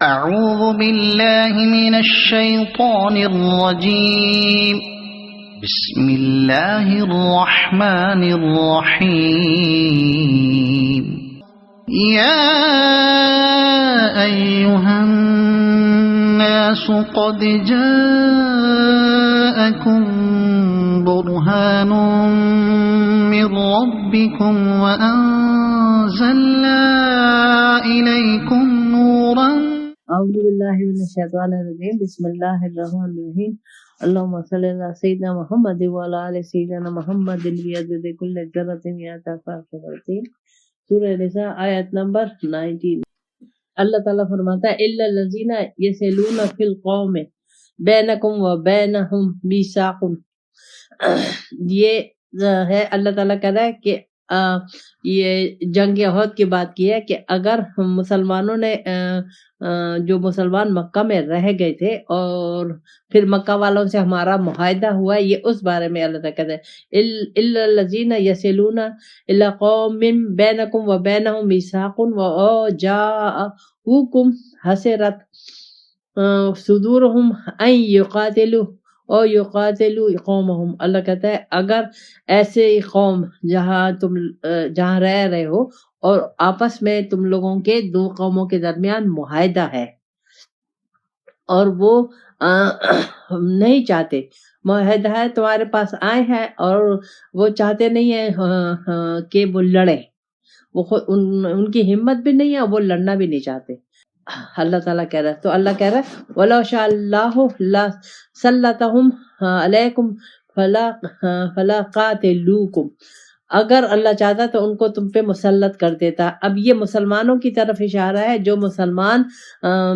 أعوذ بالله من الشيطان الرجيم بسم الله الرحمن الرحيم يا أيها الناس قد جاءكم برهان من ربكم وأنزلنا إليكم نورا اعوذ باللہ من الشیطان الرجیم بسم اللہ الرحمن الرحیم اللہم صلی علی سیدنا محمد وعلی آل سیدنا محمد بعدد کل ذرۃ یعتقون سورہ نساء آیت نمبر 19۔ اللہ تعالیٰ فرماتا ہے الا الذین یسلون فی القوم بینکم وبینہم میثاق۔ یہ ہے اللہ تعالیٰ کہہ رہا ہے کہ یہ جنگ احد کی بات کی ہے کہ اگر مسلمانوں نے جو مسلمان مکہ میں رہ گئے تھے اور پھر مکہ والوں سے ہمارا معاہدہ ہوا، یہ اس بارے میں اللہ تعالیٰ کہتے ہیں الا الذین یصلون الی قوم بینکم وبینہم میثاق وجاءوکم حسرت صدورہم ان یقاتلوا اور یقاتلوا قومہم۔ اللہ کہتا ہے اگر ایسے قوم جہاں رہ رہے ہو اور آپس میں تم لوگوں کے دو قوموں کے درمیان معاہدہ ہے اور وہ نہیں چاہتے، معاہدہ ہے تمہارے پاس آئے ہیں اور وہ چاہتے نہیں ہیں کہ وہ لڑے، وہ ان کی ہمت بھی نہیں ہے، وہ لڑنا بھی نہیں چاہتے۔ اللہ تعالیٰ کہہ رہا ہے، تو اللہ کہہ رہا ہے وَلَوْ شَاءَ اللَّهُ لَسَلَّطَهُمْ عَلَيْكُمْ فَلَا قَاتَلُوكُمْ۔ اگر اللہ چاہتا تو ان کو تم پہ مسلط کر دیتا۔ اب یہ مسلمانوں کی طرف اشارہ ہے جو مسلمان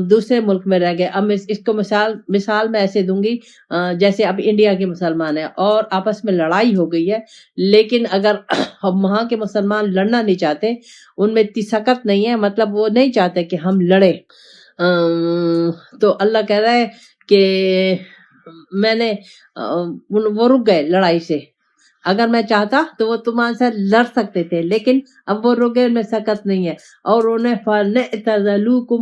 دوسرے ملک میں رہ گئے۔ اب اس کو مثال میں ایسے دوں گی جیسے اب انڈیا کے مسلمان ہیں اور آپس میں لڑائی ہو گئی ہے، لیکن اگر وہاں کے مسلمان لڑنا نہیں چاہتے، ان میں اتنی سخت نہیں ہے، مطلب وہ نہیں چاہتے کہ ہم لڑے، تو اللہ کہہ رہا ہے کہ میں نے وہ رک گئے لڑائی سے۔ اگر میں چاہتا تو وہ تمہارے ساتھ لڑ سکتے تھے، لیکن اب وہ رک گئے، ان میں سخت نہیں ہے۔ اور انہیں فَنَعْتَزَلُوكُمْ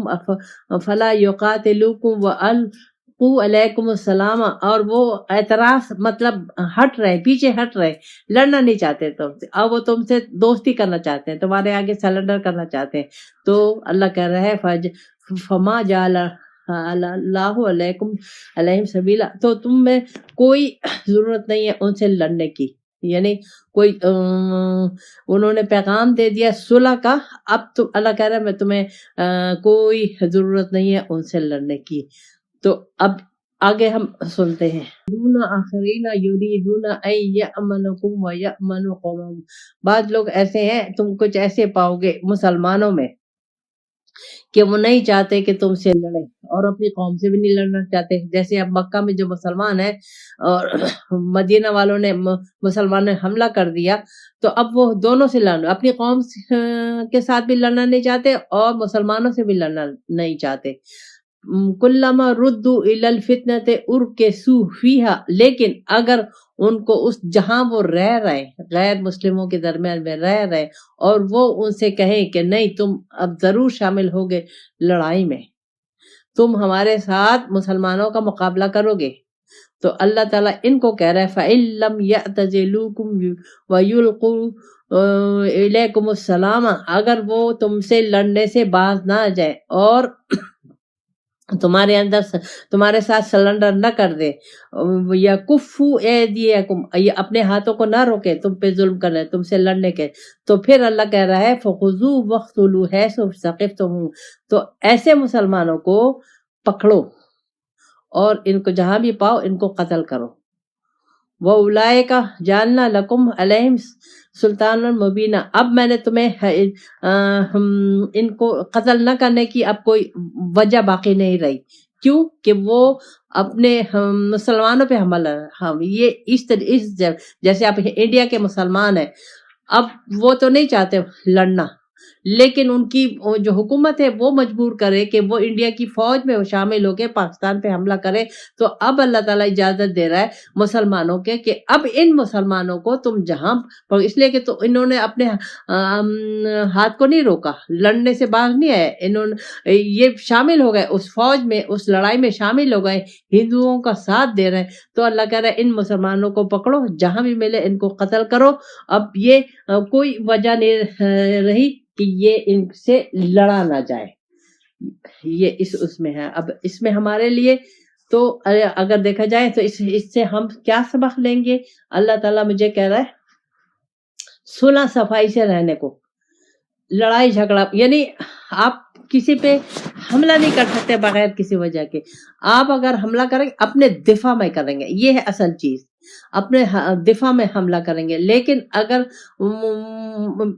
فَلَا يُقَاتِلُوكُمْ وَأَلْقُوا عَلَيْكُمُ السَّلَامَ، اور وہ اعتراض مطلب ہٹ رہے، پیچھے ہٹ رہے، لڑنا نہیں چاہتے تم سے، اب وہ تم سے دوستی کرنا چاہتے ہیں، تمہارے آگے سرنڈر کرنا چاہتے ہیں۔ تو اللہ کہہ رہا ہے فَمَا جَعَلَ اللہ علیہم سبیلا، تو تم میں کوئی ضرورت نہیں ہے ان سے لڑنے کی، یعنی کوئی انہوں نے پیغام دے دیا صلح کا، اب تو اللہ کہہ رہا ہے میں تمہیں کوئی ضرورت نہیں ہے ان سے لڑنے کی۔ تو اب آگے ہم سنتے ہیں دون آخرین یریدون ان یأمنکم ویأمنوا قومہم۔ بعض لوگ ایسے ہیں، تم کچھ ایسے پاؤ گے مسلمانوں میں کہ وہ نہیں چاہتے کہ تم سے لڑے اور اپنی قوم سے بھی نہیں لڑنا چاہتے۔ جیسے اب مکہ میں جو مسلمان ہیں اور مدینہ والوں نے مسلمانوں نے حملہ کر دیا، تو اب وہ دونوں سے لڑنا، اپنی قوم کے ساتھ بھی لڑنا نہیں چاہتے اور مسلمانوں سے بھی لڑنا نہیں چاہتے۔ کلما ردوا الی الفتنۃ ارکسوا فیہا، لیکن اگر ان کو اس جہاں وہ رہ رہے غیر مسلموں کے درمیان میں رہ رہے اور وہ ان سے کہیں کہ نہیں تم اب ضرور شامل ہوگے لڑائی میں، تم ہمارے ساتھ مسلمانوں کا مقابلہ کرو گے، تو اللہ تعالیٰ ان کو کہہ رہا ہے فَإِن لَّمْ يَعْتَزِلُوكُمْ وَيُلْقُوا إِلَيْكُمُ السَّلَامَ، اگر وہ تم سے لڑنے سے باز نہ آ جائے اور تمہارے ساتھ سلنڈر نہ کر دے، یا کفو ایدیکم، یہ اپنے ہاتھوں کو نہ روکے تم پہ ظلم کرنے، تم سے لڑنے کے، تو پھر اللہ کہہ رہا ہے فخذوا واقتلوا حیث ثقفتموہ، تو ایسے مسلمانوں کو پکڑو اور ان کو جہاں بھی پاؤ ان کو قتل کرو۔ وَأُولَئِکَ جَعَلْنَا لَكُمْ عَلَیہم سُلْطَانًا مُبِینًا، اب میں نے تمہیں ان کو قتل نہ کرنے کی اب کوئی وجہ باقی نہیں رہی، کیوں کہ وہ اپنے مسلمانوں پہ حملہ، یہ اس جیسے آپ انڈیا کے مسلمان ہیں، اب وہ تو نہیں چاہتے لڑنا، لیکن ان کی جو حکومت ہے وہ مجبور کرے کہ وہ انڈیا کی فوج میں شامل ہو کے پاکستان پہ حملہ کرے، تو اب اللہ تعالیٰ اجازت دے رہا ہے مسلمانوں کے کہ اب ان مسلمانوں کو تم جہاں، اس لیے کہ تو انہوں نے اپنے ہاتھ کو نہیں روکا، لڑنے سے باز نہیں آئے، انہوں نے یہ شامل ہو گئے اس فوج میں، اس لڑائی میں شامل ہو گئے، ہندوؤں کا ساتھ دے رہے ہیں، تو اللہ کہہ رہا ہے ان مسلمانوں کو پکڑو، جہاں بھی ملے ان کو قتل کرو۔ اب یہ کوئی وجہ نہیں رہی کہ یہ ان سے لڑا نہ جائے، یہ اس میں ہے۔ اب اس میں ہمارے لیے تو اگر دیکھا جائے تو اس سے ہم کیا سبق لیں گے؟ اللہ تعالیٰ مجھے کہہ رہا ہے صلح صفائی سے رہنے کو، لڑائی جھگڑا، یعنی آپ کسی پہ حملہ نہیں کر سکتے بغیر کسی وجہ کے۔ آپ اگر حملہ کریں گے اپنے دفاع میں کریں گے، یہ ہے اصل چیز، اپنے دفاع میں حملہ کریں گے، لیکن اگر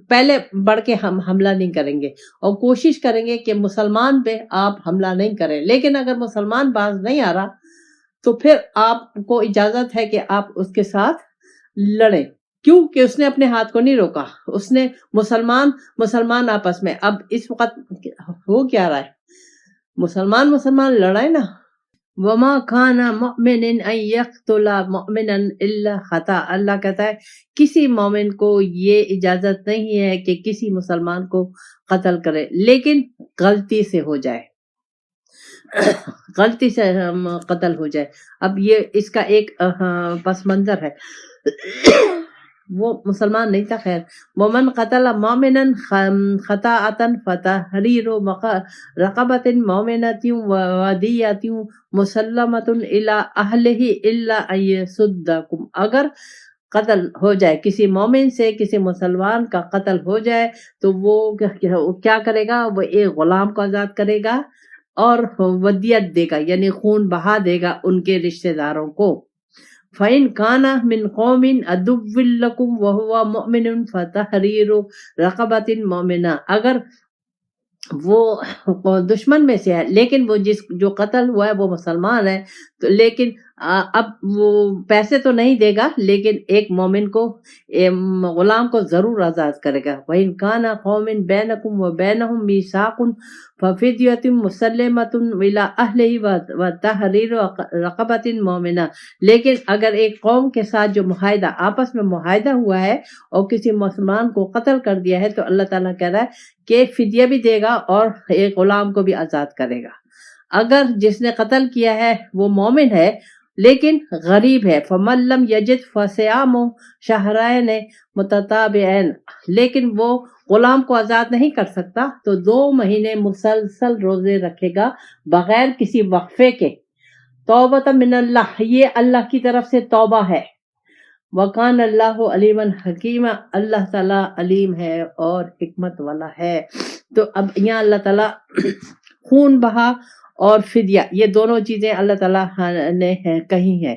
پہلے بڑھ کے ہم حملہ نہیں کریں گے اور کوشش کریں گے کہ مسلمان پہ آپ حملہ نہیں کریں، لیکن اگر مسلمان باز نہیں آ رہا تو پھر آپ کو اجازت ہے کہ آپ اس کے ساتھ لڑیں، کیوں کہ اس نے اپنے ہاتھ کو نہیں روکا، اس نے مسلمان آپس میں، اب اس وقت ہو کیا رہا ہے، مسلمان لڑائے نا۔ وما كان مؤمن ان يقتل مؤمنا الا خطا، اللہ کہتا ہے کسی مومن کو یہ اجازت نہیں ہے کہ کسی مسلمان کو قتل کرے لیکن غلطی سے ہو جائے، غلطی سے قتل ہو جائے۔ اب یہ اس کا ایک پس منظر ہے، وہ مسلمان نہیں تھا، خیر، ومن قتل مؤمنا خطاء فتحرير رقبة مؤمنة ودية مسلمة إلى أهله إلا أن يصدقوا، اگر قتل ہو جائے کسی مومن سے، کسی مسلمان کا قتل ہو جائے تو وہ کیا کرے گا؟ وہ ایک غلام کو آزاد کرے گا اور ودیت دے گا، یعنی خون بہا دے گا ان کے رشتہ داروں کو۔ فَإِنْ كَانَ مِنْ قَوْمٍ عَدُوٍّ لَكُمْ وَهُوَ مُؤْمِنٌ فَتَحْرِيرُ رَقَبَةٍ مُؤْمِنَةٍ، اگر وہ دشمن میں سے ہے لیکن وہ جو قتل ہوا ہے وہ مسلمان ہے، تو لیکن اب وہ پیسے تو نہیں دے گا لیکن ایک مومن کو، غلام کو ضرور آزاد کرے گا۔ وَإِنْ كَانَ قَوْمٍ بَيْنَكُمْ وَبَيْنَهُمْ مِيثَاقٌ فَفِدْيَةٌ مُسَلَّمَةٌ إِلَىٰ أَهْلِهِ وَتَحْرِيرُ رَقَبَةٍ مُؤْمِنَةٍ، لیکن اگر ایک قوم کے ساتھ جو معاہدہ، آپس میں معاہدہ ہوا ہے اور کسی مسلمان کو قتل کر دیا ہے تو اللہ تعالیٰ کہہ رہا ہے کہ فدیہ بھی دے گا اور ایک غلام کو بھی آزاد کرے گا۔ اگر جس نے قتل کیا ہے وہ مومن ہے لیکن غریب ہے، فَمَن لَّمْ يَجِدْ فَصِيَامُ شَهْرَيْنِ مُتَتَابِعَيْنِ، لیکن وہ غلام کو آزاد نہیں کر سکتا تو 2 مہینے مسلسل روزے رکھے گا بغیر کسی وقفے کے۔ توبۃ من اللہ، یہ اللہ کی طرف سے توبہ ہے۔ وَقَانَ اللَّهُ عَلِيمًا حَكِيمًا، اللہ تعالیٰ علیم ہے اور حکمت والا ہے۔ تو اب یہاں اللہ تعالیٰ خون بہا اور فدیہ، یہ دونوں چیزیں اللہ تعالیٰ نے کہی ہیں۔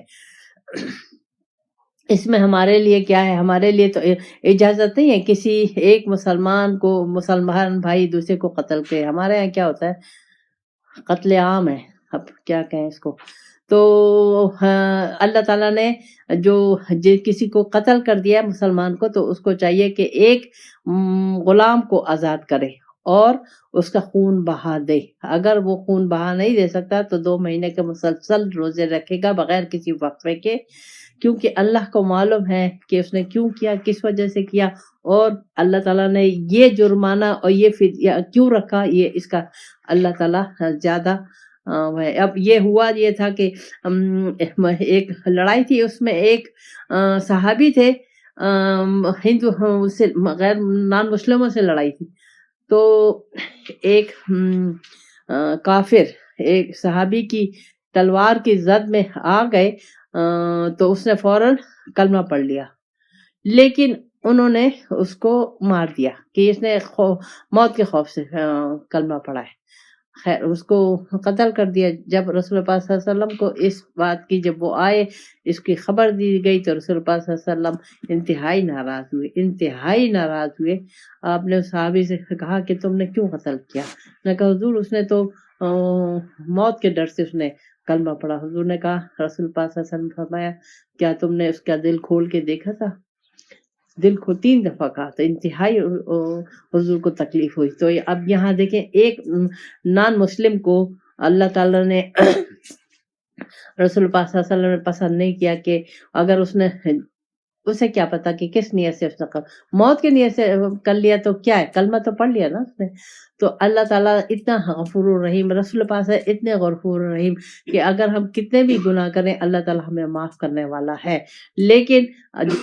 اس میں ہمارے لیے کیا ہے؟ ہمارے لیے تو اجازت نہیں ہے کسی ایک مسلمان کو، مسلمان بھائی دوسرے کو قتل کرے۔ ہمارے یہاں کیا ہوتا ہے؟ قتل عام ہے، اب کیا کہیں اس کو۔ تو اللہ تعالیٰ نے جو کسی کو قتل کر دیا مسلمان کو تو اس کو چاہیے کہ ایک غلام کو آزاد کرے اور اس کا خون بہا دے۔ اگر وہ خون بہا نہیں دے سکتا تو 2 مہینے کے مسلسل روزے رکھے گا بغیر کسی وقفے کے، کیونکہ اللہ کو معلوم ہے کہ اس نے کیوں کیا، کس وجہ سے کیا، اور اللہ تعالیٰ نے یہ جرمانہ اور یہ فدیہ کیوں رکھا، یہ اس کا اللہ تعالیٰ زیادہ ہے۔ اب یہ ہوا یہ تھا کہ ایک لڑائی تھی، اس میں ایک صحابی تھے، ہندو سے غیر نان مسلموں سے لڑائی تھی، تو ایک کافر ایک صحابی کی تلوار کی زد میں آ گئے تو اس نے فوراً کلمہ پڑھ لیا، لیکن انہوں نے اس کو مار دیا کہ اس نے موت کے خوف سے کلمہ پڑھا ہے، خیر اس کو قتل کر دیا۔ جب رسول پاک صلی اللہ علیہ وسلم کو اس بات کی، جب وہ آئے اس کی خبر دی گئی تو رسول پاک صلی اللہ علیہ وسلم انتہائی ناراض ہوئے۔ آپ نے اس صحابی سے کہا کہ تم نے کیوں قتل کیا؟ نے کہا حضور اس نے تو موت کے ڈر سے اس نے کلمہ پڑھا۔ حضور نے کہا، رسول پاک صلی اللہ علیہ وسلم فرمایا، کیا تم نے اس کا دل کھول کے دیکھا تھا؟ دل کو 3 دفعہ کہا تو انتہائی حضور کو تکلیف ہوئی. تو اب یہاں دیکھیں ایک نان مسلم کو اللہ تعالیٰ نے رسول پاک صلی اللہ علیہ وسلم نے پسند نہیں کیا کہ اگر اسے کیا پتا کہ کس نیت سے اس نے موت کی نیت سے کر لیا تو کیا ہے، کلمہ تو پڑھ لیا نا اس نے. تو اللہ تعالیٰ اتنا غفور الرحیم، رسول پاک ہے اتنے غفور الرحیم کہ اگر ہم کتنے بھی گناہ کریں اللہ تعالیٰ ہمیں معاف کرنے والا ہے. لیکن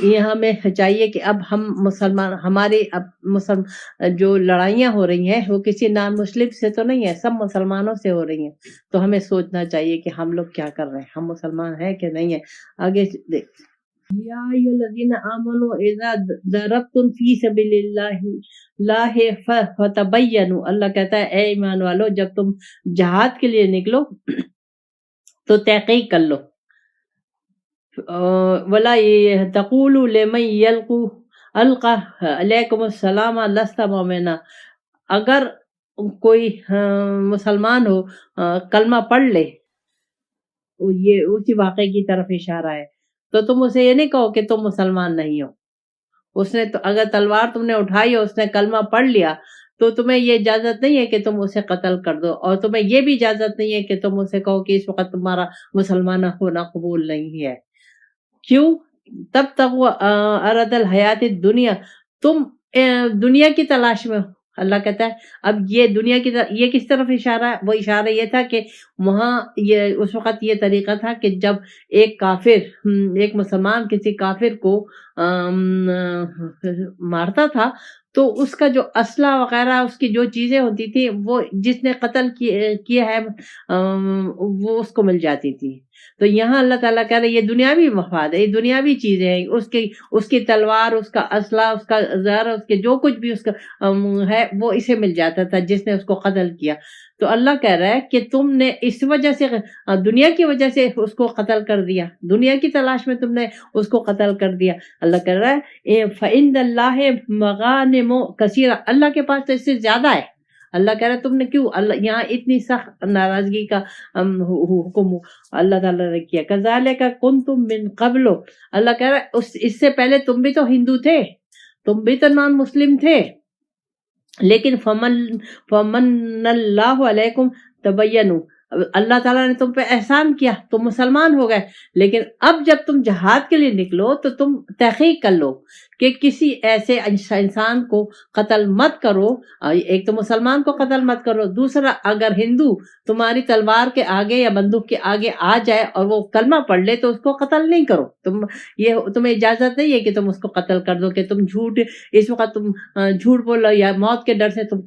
یہ ہمیں چاہیے کہ اب ہم مسلمان، ہماری اب جو لڑائیاں ہو رہی ہیں وہ کسی نان مسلم سے تو نہیں ہے، سب مسلمانوں سے ہو رہی ہیں. تو ہمیں سوچنا چاہیے کہ ہم لوگ کیا کر رہے ہیں، ہم مسلمان ہیں کہ نہیں ہیں. آگے دیکھ یا ایھا الذین آمنوا اذا ضربتم فی سبیل اللہ فتبینوا. اللہ کہتا ہے اے ایمان والو جب تم جہاد کے لیے نکلو تو تحقیق کر لو. ولا تقولوا لمن القى علیکم السلام لست مؤمنا. اگر کوئی مسلمان ہو کلمہ پڑھ لے، یہ اسی واقعے کی طرف اشارہ ہے، تو تم اسے یہ نہیں کہو کہ تم مسلمان نہیں ہو. اس نے تو اگر تلوار تم نے اٹھائی اور اس نے کلمہ پڑھ لیا تو تمہیں یہ اجازت نہیں ہے کہ تم اسے قتل کر دو، اور تمہیں یہ بھی اجازت نہیں ہے کہ تم اسے کہو کہ اس وقت تمہارا مسلمان ہونا قبول نہیں ہے. کیوں؟ تب تک وہ ارد الحیات دنیا، تم دنیا کی تلاش میں ہو. اللہ کہتا ہے اب یہ دنیا کی یہ کس طرف اشارہ ہے؟ وہ اشارہ یہ تھا کہ وہاں یہ اس وقت یہ طریقہ تھا کہ جب ایک کافر، ایک مسلمان کسی کافر کو مارتا تھا تو اس کا جو اسلحہ وغیرہ، اس کی جو چیزیں ہوتی تھی وہ جس نے قتل کیا ہے وہ اس کو مل جاتی تھی. تو یہاں اللہ تعالیٰ کہہ رہے یہ دنیاوی مفاد ہے، یہ دنیاوی چیزیں ہیں، اس کی تلوار، اس کا اسلحہ، اس کا زر، اس کے جو کچھ بھی اس کا ہے وہ اسے مل جاتا تھا جس نے اس کو قتل کیا. تو اللہ کہہ رہا ہے کہ تم نے اس وجہ سے دنیا کی وجہ سے اس کو قتل کر دیا، دنیا کی تلاش میں تم نے اس کو قتل کر دیا. اللہ کہہ رہا ہے فَإِنَّ اللَّهِ مَغَانِمُ كَثِيرَةٌ، اللہ کے پاس تو اس سے زیادہ ہے. اللہ کہہ رہا ہے تم نے کیوں اللہ یہاں اتنی سخت ناراضگی کا حکم اللہ تعالیٰ نے کیا. كَذَلِكَ كُنْتُم مِّن قَبْلُ، اللہ کہہ رہا ہے اس سے پہلے تم بھی تو ہندو تھے، تم بھی تو نان مسلم تھے، لیکن فمن اللہ علیکم تبینوا، اللہ تعالیٰ نے تم پہ احسان کیا، تم مسلمان ہو گئے. لیکن اب جب تم جہاد کے لیے نکلو تو تم تحقیق کر لو کہ کسی ایسے انسان کو قتل مت کرو. ایک تو مسلمان کو قتل مت کرو، دوسرا اگر ہندو تمہاری تلوار کے آگے یا بندوق کے آگے آ جائے اور وہ کلمہ پڑھ لے تو اس کو قتل نہیں کرو. تمہیں اجازت نہیں ہے کہ تم اس کو قتل کر دو، کہ تم جھوٹ اس وقت تم جھوٹ بولو یا موت کے ڈر سے تم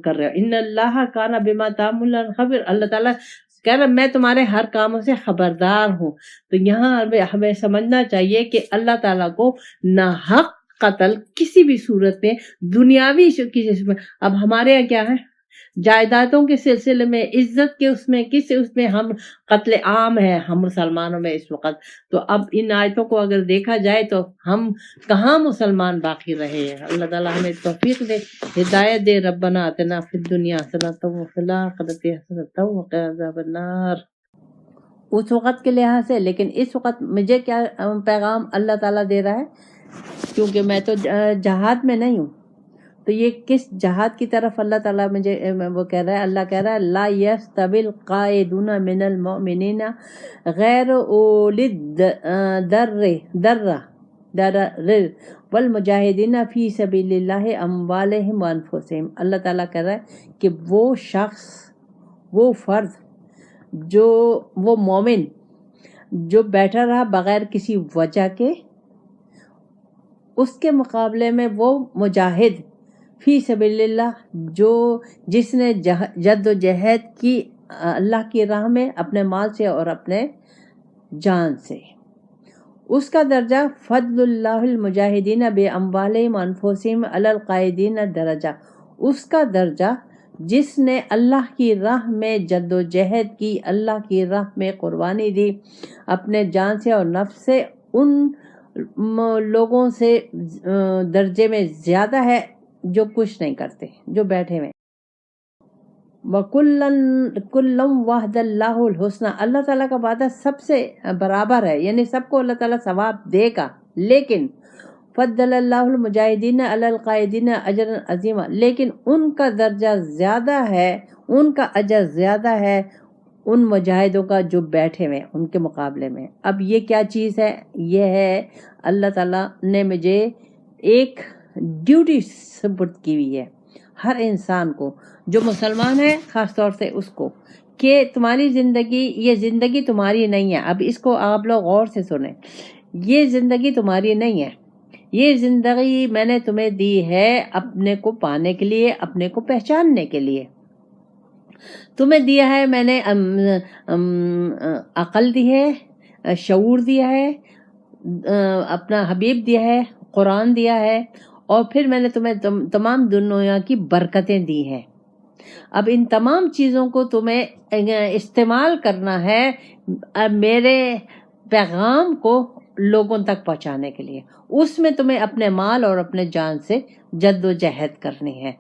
کر رہے ہو. ان اللہ کان بما تعملون خبیر، اللہ تعالیٰ کہہ رہا میں تمہارے ہر کاموں سے خبردار ہوں. تو یہاں ہمیں سمجھنا چاہیے کہ اللہ تعالیٰ کو ناحق قتل کسی بھی صورت میں دنیاوی کسی میں، اب ہمارے یہاں کیا ہے جائیدادوں کے سلسلے میں، عزت کے اس میں ہم قتل عام ہے ہم مسلمانوں میں اس وقت. تو اب ان آیتوں کو اگر دیکھا جائے تو ہم کہاں مسلمان باقی رہے ہیں. اللہ تعالیٰ ہمیں توفیق دے، ہدایت دے. ربنا آتنا فی الدنیا حسنۃ وفی الآخرۃ حسنۃ وقنا عذاب النار. اس وقت کے لحاظ سے، لیکن اس وقت مجھے کیا پیغام اللہ تعالیٰ دے رہا ہے، کیونکہ میں تو جہاد میں نہیں ہوں. تو یہ کس جہاد کی طرف اللہ تعالیٰ مجھے وہ کہہ رہا ہے؟ اللہ کہہ رہا ہے لا یستوی القاعدون من المؤمنین غیر اولی الضرر والمجاہدین فی سبیل اللہ اموالہم وانفسہم. اللہ تعالیٰ کہہ رہا ہے کہ وہ شخص، وہ فرد، وہ مومن جو بیٹھا رہا بغیر کسی وجہ کے، اس کے مقابلے میں وہ مجاہد فی سبیل اللہ جس نے جد و جہد کی اللہ کی راہ میں اپنے مال سے اور اپنے جان سے، اس کا درجہ فضل اللہ المجاہدین باموالہم وانفسہم علی القاعدین درجہ، اس کا درجہ جس نے اللہ کی راہ میں جد و جہد کی، اللہ کی راہ میں قربانی دی اپنے جان سے اور نفس سے، ان لوگوں سے درجے میں زیادہ ہے جو کچھ نہیں کرتے، جو بیٹھے ہوئے. وَكُلًّا وَعَدَ اللَّهُ الْحُسْنَى، اللہ تعالیٰ کا وعدہ سب سے برابر ہے، یعنی سب کو اللہ تعالیٰ ثواب دے گا. لیکن فضل اللہ المجاہدین علی القائدین اجرا عظیما، لیکن ان کا درجہ زیادہ ہے، ان کا اجر زیادہ ہے ان مجاہدوں کا جو بیٹھے ہوئے ان کے مقابلے میں۔ اب یہ کیا چیز ہے؟ یہ ہے اللہ تعالیٰ نے مجھے ایک ڈیوٹی سپرد کی ہوئی ہے ہر انسان کو، جو مسلمان ہے خاص طور سے اس کو، کہ تمہاری زندگی، یہ زندگی تمہاری نہیں ہے۔ اب اس کو آپ لوگ غور سے سنیں، یہ زندگی تمہاری نہیں ہے، یہ زندگی میں نے تمہیں دی ہے اپنے کو پانے کے لیے، اپنے کو پہچاننے کے لیے تمہیں دیا ہے میں نے، عقل دی ہے، شعور دیا ہے، اپنا حبیب دیا ہے، قرآن دیا ہے، اور پھر میں نے تمہیں تمام دنیا کی برکتیں دی ہیں۔ اب ان تمام چیزوں کو تمہیں استعمال کرنا ہے میرے پیغام کو لوگوں تک پہنچانے کے لیے، اس میں تمہیں اپنے مال اور اپنے جان سے جد و جہد کرنی ہے۔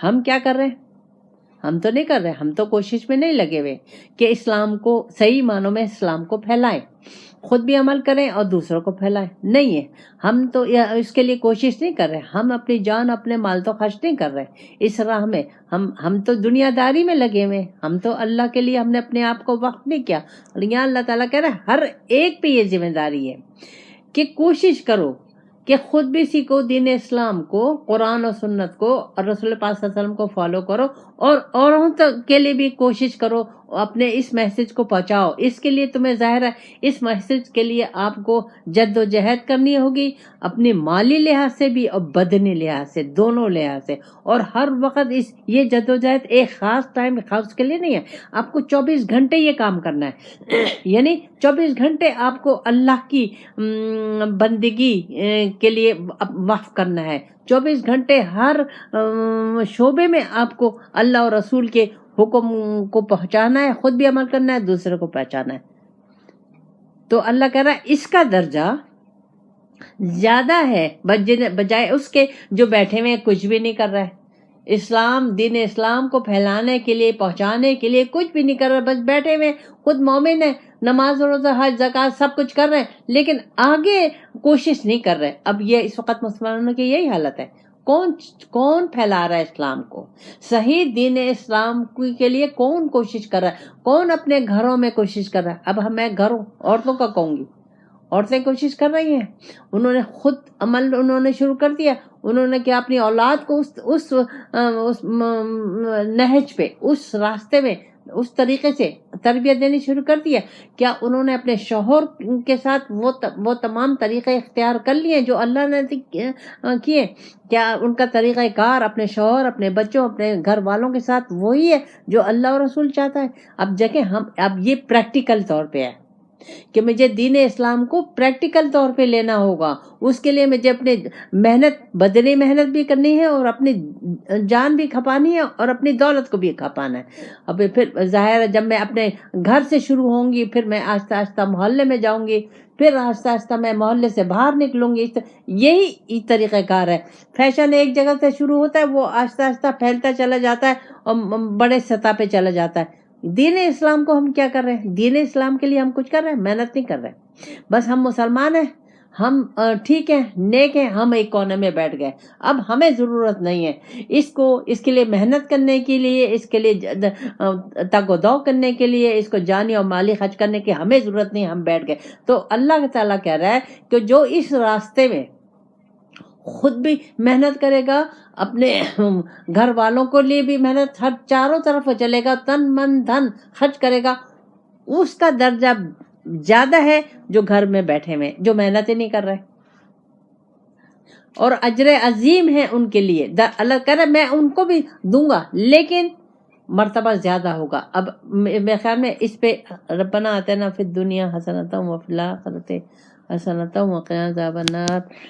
ہم کیا کر رہے ہیں؟ ہم تو نہیں کر رہے، ہم تو کوشش میں نہیں لگے ہوئے کہ اسلام کو صحیح معنوں میں اسلام کو پھیلائیں، خود بھی عمل کریں اور دوسروں کو پھیلائیں، نہیں ہے۔ ہم تو اس کے لیے کوشش نہیں کر رہے، ہم اپنی جان اپنے مال تو خرچ نہیں کر رہے اس راہ میں، ہم تو دنیا داری میں لگے ہوئے، ہم تو اللہ کے لیے ہم نے اپنے آپ کو وقف نہیں کیا۔ اور یہاں اللہ تعالیٰ کہہ رہا ہے ہر ایک پہ یہ ذمہ داری ہے کہ کوشش کرو کہ خود بھی سیکھو دین اسلام کو، قرآن و سنت کو، اور رسول پاک صلی اللہ علیہ وسلم کو فالو کرو، اور اوروں کے لیے بھی کوشش کرو، اپنے اس میسج کو پہنچاؤ۔ اس کے لیے تمہیں ظاہر ہے اس میسج کے لیے آپ کو جد و جہد کرنی ہوگی، اپنی مالی لحاظ سے بھی اور بدنی لحاظ سے، دونوں لحاظ سے، اور ہر وقت یہ جد و جہد ایک خاص ٹائم خاص کے لیے نہیں ہے، آپ کو 24 گھنٹے یہ کام کرنا ہے، یعنی 24 گھنٹے آپ کو اللہ کی بندگی کے لیے وقف کرنا ہے، 24 گھنٹے ہر شعبے میں آپ کو اللہ اور رسول کے حکم کو پہنچانا ہے، خود بھی عمل کرنا ہے، دوسرے کو پہچانا ہے۔ تو اللہ کہہ رہا ہے اس کا درجہ زیادہ ہے بجائے اس کے جو بیٹھے ہوئے کچھ بھی نہیں کر رہا ہے، اسلام، دین اسلام کو پھیلانے کے لیے، پہنچانے کے لیے کچھ بھی نہیں کر رہا، بس بیٹھے ہوئے خود مومن ہے، نماز روزہ حج زکوٰۃ سب کچھ کر رہے ہیں، لیکن آگے کوشش نہیں کر رہے۔ اب یہ اس وقت مسلمانوں کی یہی حالت ہے، کون پھیلا رہا ہے اسلام کو، صحیح دین اسلام کے لیے کون کوشش کر رہا ہے، کون اپنے گھروں میں کوشش کر رہا ہے۔ اب میں گھروں عورتوں کا کہوں گی، عورتیں کوشش کر رہی ہیں، انہوں نے خود عمل انہوں نے شروع کر دیا، انہوں نے کیا اپنی اولاد کو اس نہج پہ، اس راستے میں، اس طریقے سے تربیت دینی شروع کر دیا۔ کیا انہوں نے اپنے شوہر کے ساتھ وہ تمام طریقے اختیار کر لیے جو اللہ نے کیے؟ کیا ان کا طریقہ کار اپنے شوہر، اپنے بچوں، اپنے گھر والوں کے ساتھ وہی ہے جو اللہ اور رسول چاہتا ہے؟ اب دیکھیں اب یہ پریکٹیکل طور پہ ہے کہ مجھے دین اسلام کو پریکٹیکل طور پہ لینا ہوگا، اس کے لیے مجھے اپنے محنت، بدنی محنت بھی کرنی ہے، اور اپنی جان بھی کھپانی ہے، اور اپنی دولت کو بھی کھپانا ہے۔ اب پھر ظاہر ہے جب میں اپنے گھر سے شروع ہوں گی، پھر میں آہستہ آہستہ محلے میں جاؤں گی، پھر آہستہ آہستہ میں محلے سے باہر نکلوں گی، یہی طریقہ کار ہے۔ فیشن ایک جگہ سے شروع ہوتا ہے، وہ آہستہ آہستہ پھیلتا چلا جاتا ہے اور بڑے سطح پہ چلا جاتا ہے۔ دین اسلام کو ہم کیا کر رہے ہیں؟ دین اسلام کے لیے ہم کچھ کر رہے ہیں؟ محنت نہیں کر رہے، بس ہم مسلمان ہیں، ہم ٹھیک ہیں، نیک ہیں، ہم ایک کونے میں بیٹھ گئے۔ اب ہمیں ضرورت نہیں ہے اس کے لیے محنت کرنے کے لیے، اس کے لیے تگ و دو کرنے کے لیے، اس کو جانی اور مالی خرچ کرنے کی ہمیں ضرورت نہیں، ہم بیٹھ گئے۔ تو اللہ تعالیٰ کہہ رہا ہے کہ جو اس راستے میں خود بھی محنت کرے گا، اپنے گھر والوں کو لیے بھی محنت، ہر چاروں طرف چلے گا، تن من دھن خرچ کرے گا، اس کا درجہ زیادہ ہے جو گھر میں بیٹھے ہوئے، جو محنت ہی نہیں کر رہے، اور اجر عظیم ہے ان کے لیے۔ اللہ کہہ رہا ہے میں ان کو بھی دوں گا، لیکن مرتبہ زیادہ ہوگا۔ اب میرے خیال میں اس پہ ربنا آتنا فی الدنیا حسنۃ وفی الآخرۃ حسنۃ وقنا عذاب النار۔